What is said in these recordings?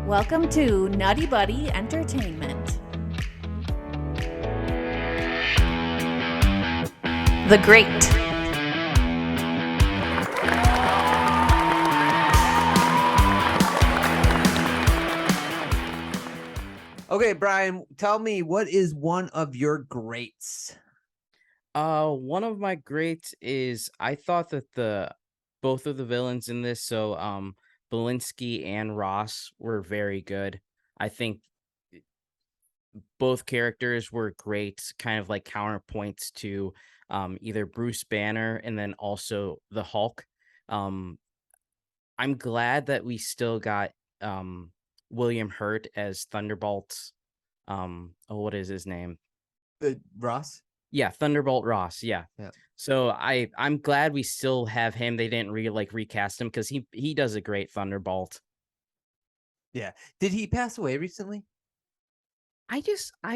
Welcome to NuttieBuddie Entertainment. The Great. Okay, Brian, tell me, what is one of your greats? One of my greats is I thought that both of the villains in this, Belinsky and Ross were very good. I think both characters were great, kind of like counterpoints to either Bruce Banner and then also the Hulk. Um, I'm glad that we still got William Hurt as Thunderbolt. What is his name? Ross? Yeah, Thunderbolt Ross. Yeah. So I'm glad we still have him. They didn't recast him because he does a great Thunderbolt. Yeah. Did he pass away recently? I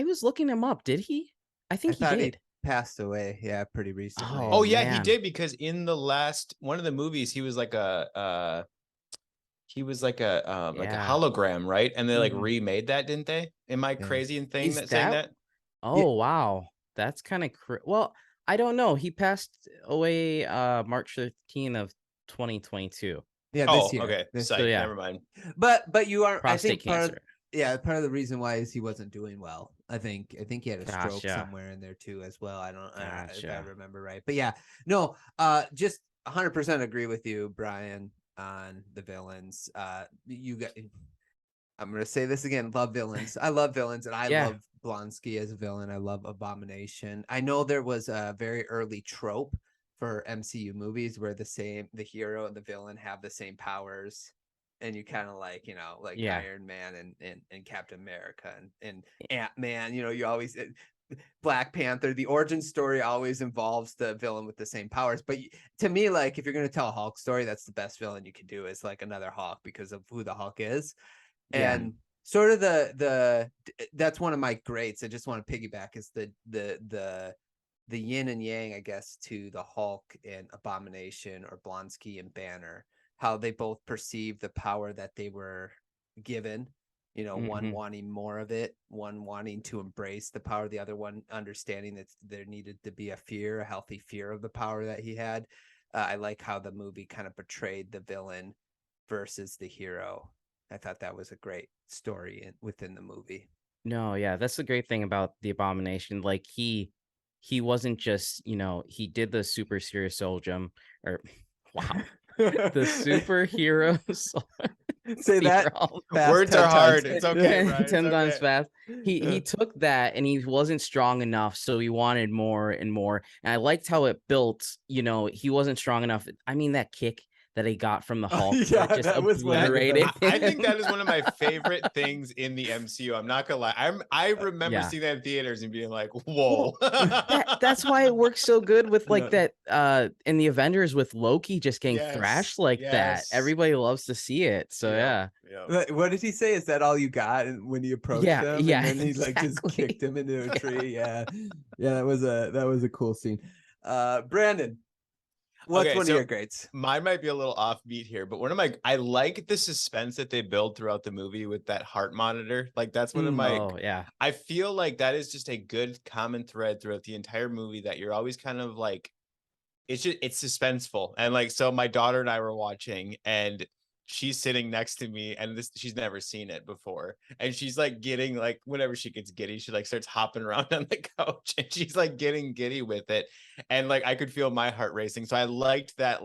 was looking him up. Did he? I think he did. He passed away. Yeah, pretty recently. Oh yeah, man. he did, because in the last one of the movies, he was like a hologram, right? And they remade that, didn't they? Am I crazy in saying that? Oh wow, that's kind of well. I don't know. He passed away March 13th of 2022. Yeah, this year. Okay. Never mind. But you are prostate cancer. Part of the reason why is he wasn't doing well. I think he had a stroke somewhere in there too as well. I don't if I remember right. But yeah, no, just 100% agree with you, Brian, on the villains. You got. I'm gonna say this again. Love villains. I love villains, and I love Blonsky as a villain. I love Abomination. I know there was a very early trope for MCU movies where the hero and the villain have the same powers, and you kind of Iron Man and Captain America and Ant-Man. You always Black Panther. The origin story always involves the villain with the same powers. But to me, if you're gonna tell a Hulk story, that's the best villain you could do, is another Hulk, because of who the Hulk is. And sort of that's one of my greats. I just want to piggyback is the yin and yang, I guess, to the Hulk and Abomination, or Blonsky and Banner, how they both perceive the power that they were given. One wanting more of it, one wanting to embrace the power, the other one understanding that there needed to be a healthy fear of the power that he had. I like how the movie kind of portrayed the villain versus the hero. I thought that was a great story within the movie. No, yeah, that's the great thing about the Abomination. He wasn't just, he did the super serious soldier, or wow, the superhero. Say that. Words are hard. It's okay. Right? 10 times fast. He took that and he wasn't strong enough, so he wanted more and more. And I liked how it built. He wasn't strong enough. I mean, that kick that he got from the Hulk, just that was obliterated. I think that is one of my favorite things in the MCU. I'm not gonna lie. I remember seeing that in theaters and being like, "Whoa!" That's why it works so good with that in the Avengers, with Loki just getting thrashed that. Everybody loves to see it. So yeah. What did he say? Is that all you got? And when he approached him, yeah, and then he just kicked him into a tree. Yeah, that was a cool scene. Brandon. What's one of your greats? Mine might be a little offbeat here, but I like the suspense that they build throughout the movie with that heart monitor. That's one of my. I feel like that is just a good common thread throughout the entire movie, that you're always kind of it's suspenseful. And so my daughter and I were watching, and she's sitting next to me, and she's never seen it before, and she's getting whenever she gets giddy, she starts hopping around on the couch, and she's getting giddy with it, and I could feel my heart racing. So I liked that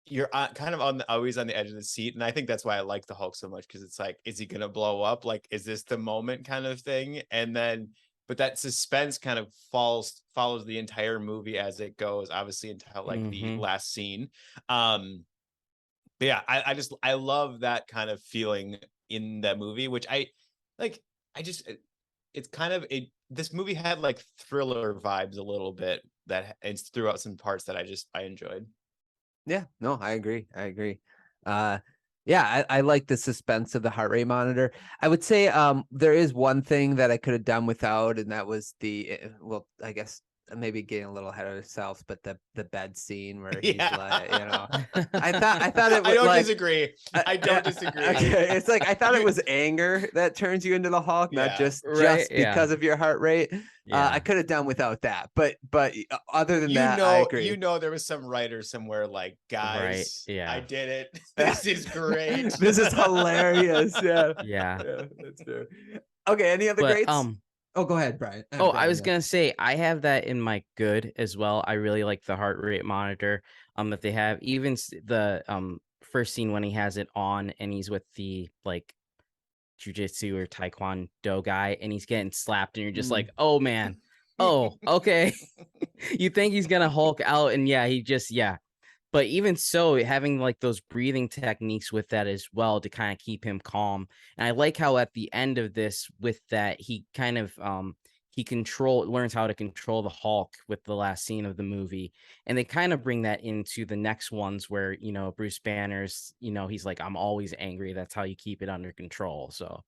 you're kind of always on the edge of the seat, and I think that's why I like the Hulk so much, because it's is he gonna blow up? Is this the moment kind of thing? And then but that suspense kind of follows the entire movie as it goes, obviously, until the last scene. But yeah, I love that kind of feeling in that movie, which it's kind of this movie had thriller vibes a little bit, that it's throughout some parts that I enjoyed. Yeah, no, I agree. I like the suspense of the heart rate monitor. I would say there is one thing that I could have done without, and that was I guess maybe getting a little ahead of ourselves, but the bed scene where he's like, I thought it was I don't disagree. I don't disagree. Okay. It's like I thought it was anger that turns you into the Hulk, not just because of your heart rate. I could have done without that, but other than that, I agree. There was some writer somewhere like, guys, I did it. This is great. This is hilarious. Yeah, that's fair. Okay, any other greats? Oh, go ahead, Brian. I was gonna say I have that in my good as well. I really like the heart rate monitor that they have. Even the first scene when he has it on and he's with the like jujitsu or taekwondo guy and he's getting slapped and you're just like, oh man, oh okay. You think he's gonna Hulk out and he just But even so, having like those breathing techniques with that as well to kind of keep him calm. And I like how at the end of this with that, he kind of learns how to control the Hulk with the last scene of the movie. And they kind of bring that into the next ones where, Bruce Banner's, he's like, I'm always angry. That's how you keep it under control. So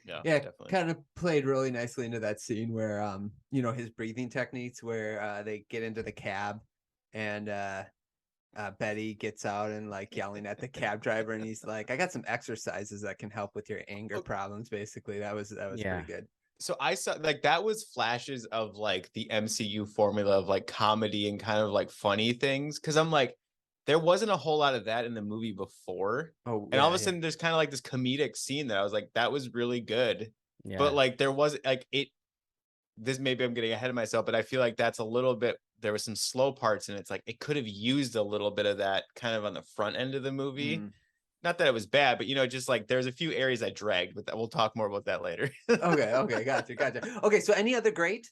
yeah, definitely. Kind of played really nicely into that scene where his breathing techniques where they get into the cab and Betty gets out and like yelling at the cab driver and he's like, I got some exercises that can help with your anger problems. Basically, that was pretty good. So I saw like that was flashes of like the MCU formula of like comedy and kind of like funny things. Cause I'm like, there wasn't a whole lot of that in the movie before. And all of a sudden there's kind of like this comedic scene that I was like, that was really good. Yeah. But like there was like this maybe I'm getting ahead of myself, but I feel like that's a little bit, there were some slow parts and it's like it could have used a little bit of that kind of on the front end of the movie. Not that it was bad, but just like there's a few areas I dragged, but we'll talk more about that later. Okay, gotcha. Okay, so any other great?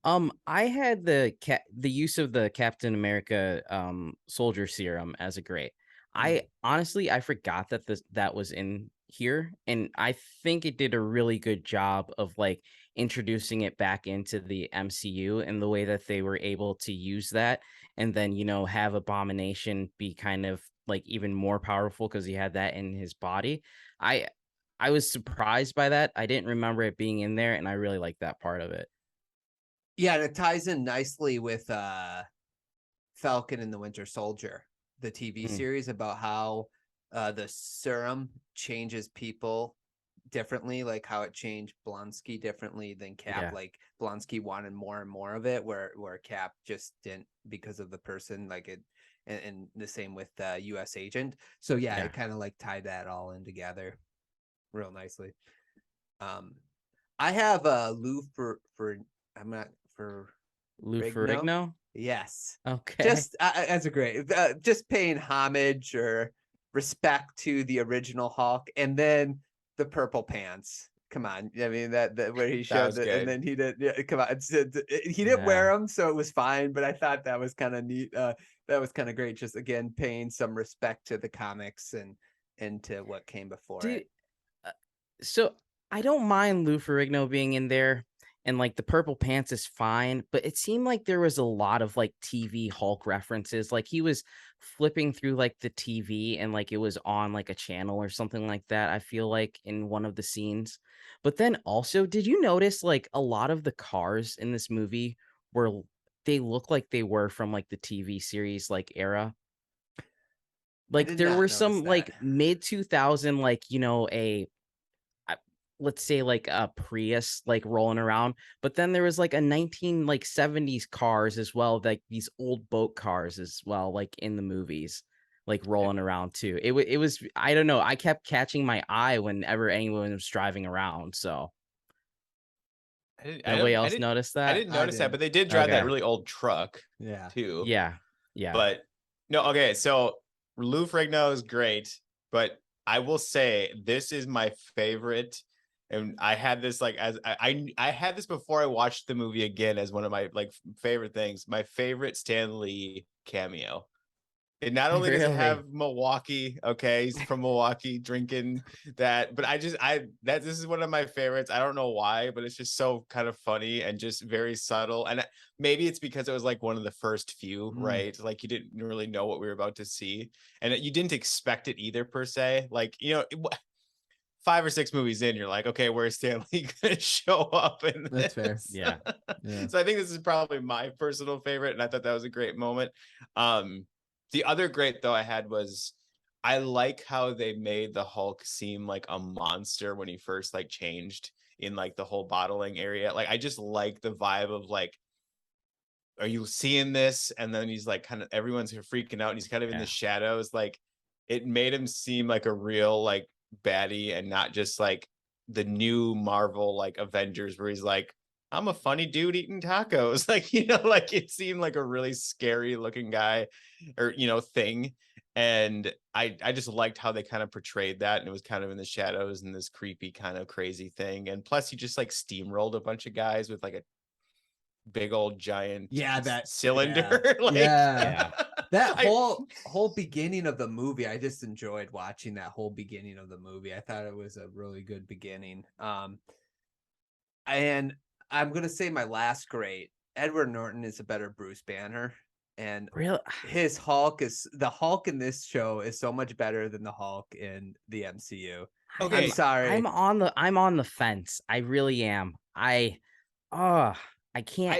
I had the use of the Captain America soldier serum as a great. I honestly I forgot that was in here, and I think it did a really good job of like introducing it back into the MCU and the way that they were able to use that and then have Abomination be kind of like even more powerful because he had that in his body. I was surprised by that. I didn't remember it being in there and I really like that part of it. Yeah, and it ties in nicely with Falcon and the Winter Soldier, the TV series, about how the serum changes people differently, like how it changed Blonsky differently than Cap. Like Blonsky wanted more and more of it, where Cap just didn't because of the person, like it, and the same with US Agent. So it kind of like tied that all in together real nicely. I have Lou Ferrigno. Yes. Okay. Just that's a great. Just paying homage or respect to the original Hulk, and then the purple pants. Come on, I mean that where he showed it, and then he did. Yeah, come on, he didn't wear them, so it was fine. But I thought that was kind of neat. That was kind of great. Just again, paying some respect to the comics and to what came before it. So I don't mind Lou Ferrigno being in there. And like the purple pants is fine, but it seemed like there was a lot of like TV Hulk references. Like he was flipping through like the TV and like it was on like a channel or something like that. I feel like in one of the scenes. But then also, did you notice like a lot of the cars in this movie they look like they were from like the TV series like era? Like there were some like mid 2000 like let's say like a Prius like rolling around, but then there was like a 70s cars as well, like these old boat cars as well, like in the movies, like rolling around too. It was I don't know, I kept catching my eye whenever anyone was driving around. So nobody else noticed that? I didn't notice that, but they did drive that really old truck too. Yeah. But no, okay, so Lou Ferrigno is great, but I will say this is my favorite. And I had this like as I had this before I watched the movie again as one of my like favorite things. My favorite Stan Lee cameo. It not only does it have Milwaukee, okay, he's from Milwaukee drinking that, but this is one of my favorites. I don't know why, but it's just so kind of funny and just very subtle. And maybe it's because it was like one of the first few, right? Like you didn't really know what we were about to see, and you didn't expect it either per se. Like 5 or 6 movies in, you're like, okay, where's Stan Lee gonna show up in this? That's fair. Yeah. So I think this is probably my personal favorite, and I thought that was a great moment. The other great though I had was I like how they made the Hulk seem like a monster when he first like changed in like the whole bottling area. Like I just like the vibe of like, are you seeing this? And then he's like kind of everyone's freaking out and he's kind of in the shadows. Like it made him seem like a real like baddie and not just like the new Marvel like Avengers where he's like, I'm a funny dude eating tacos. Like, you know, like it seemed like a really scary looking guy or, you know, thing. And I just liked how they kind of portrayed that. And it was kind of in the shadows and this creepy kind of crazy thing. And plus he just like steamrolled a bunch of guys with like a big old giant that cylinder. That whole beginning of the movie, I just enjoyed watching that whole beginning of the movie. I thought it was a really good beginning. And I'm gonna say my last great, Edward Norton is a better Bruce Banner, and really his Hulk in this show is so much better than the Hulk in the MCU. Okay, I'm sorry, I'm on the fence. I really am. I can't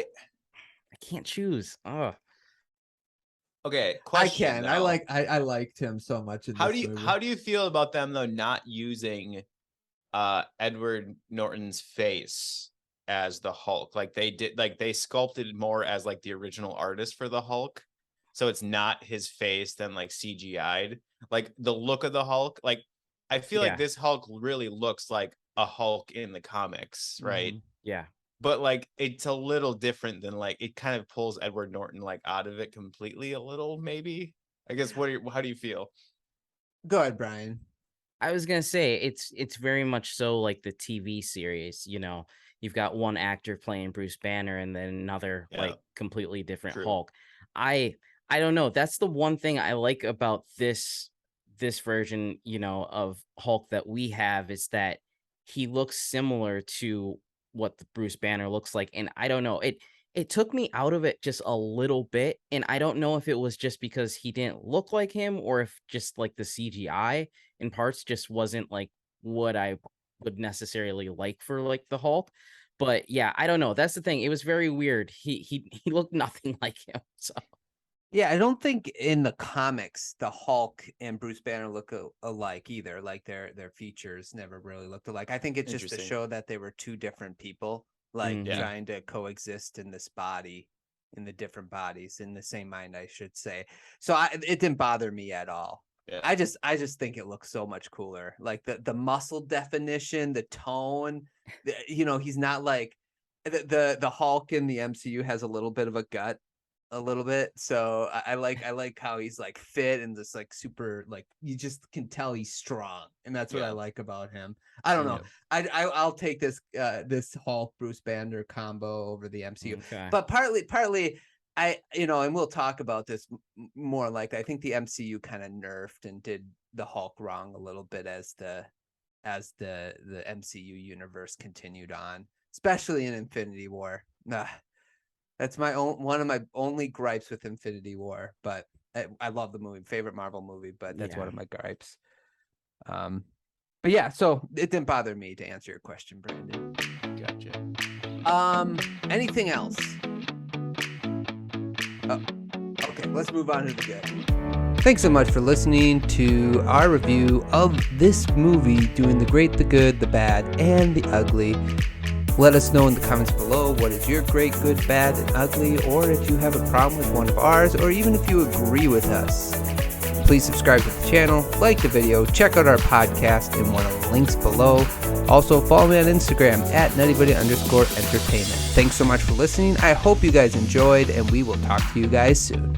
choose. Okay, question. I can. Though. I liked him so much. In how this do you movie. How do you feel about them though not using Edward Norton's face as the Hulk? Like they did, like they sculpted more as like the original artist for the Hulk, so it's not his face then like CGI'd. Like the look of the Hulk, like I feel like this Hulk really looks like a Hulk in the comics, right? Yeah. But like it's a little different than like it kind of pulls Edward Norton like out of it completely a little, maybe. I guess how do you feel? Go ahead, Brian. I was gonna say it's very much so like the TV series, you know. You've got one actor playing Bruce Banner and then another like completely different Hulk. I don't know. That's the one thing I like about this version, you know, of Hulk that we have is that he looks similar to what the Bruce Banner looks like. And I don't know. It took me out of it just a little bit. And I don't know if it was just because he didn't look like him or if just like the CGI in parts just wasn't like what I would necessarily like for like the Hulk. But yeah, I don't know. That's the thing. It was very weird. He looked nothing like him. So yeah, I don't think in the comics the Hulk and Bruce Banner look alike either. Like their features never really looked alike. I think it's just to show that they were two different people, like trying to coexist in this body, in the different bodies, in the same mind, I should say. So it didn't bother me at all. Yeah. I just think it looks so much cooler. Like the muscle definition, the tone. You know, he's not like the Hulk in the MCU has a little bit of a gut. A little bit, so I like how he's like fit and just like super, like you just can tell he's strong, and that's what I like about him. I don't know. I'll take this Hulk Bruce Banner combo over the MCU, but partly I and we'll talk about this more. Like I think the MCU kind of nerfed and did the Hulk wrong a little bit as the MCU universe continued on, especially in Infinity War. That's one of my only gripes with Infinity War, but I love the movie, favorite Marvel movie, but that's one of my gripes. But yeah, so it didn't bother me, to answer your question, Brandon. Gotcha. Anything else? Oh, okay, let's move on to the good. Thanks so much for listening to our review of this movie, doing the great, the good, the bad, and the ugly. Let us know in the comments below what is your great, good, bad, and ugly, or if you have a problem with one of ours, or even if you agree with us. Please subscribe to the channel, like the video, check out our podcast in one of the links below. Also, follow me on Instagram at NuttieBuddie_Entertainment. Thanks so much for listening. I hope you guys enjoyed, and we will talk to you guys soon.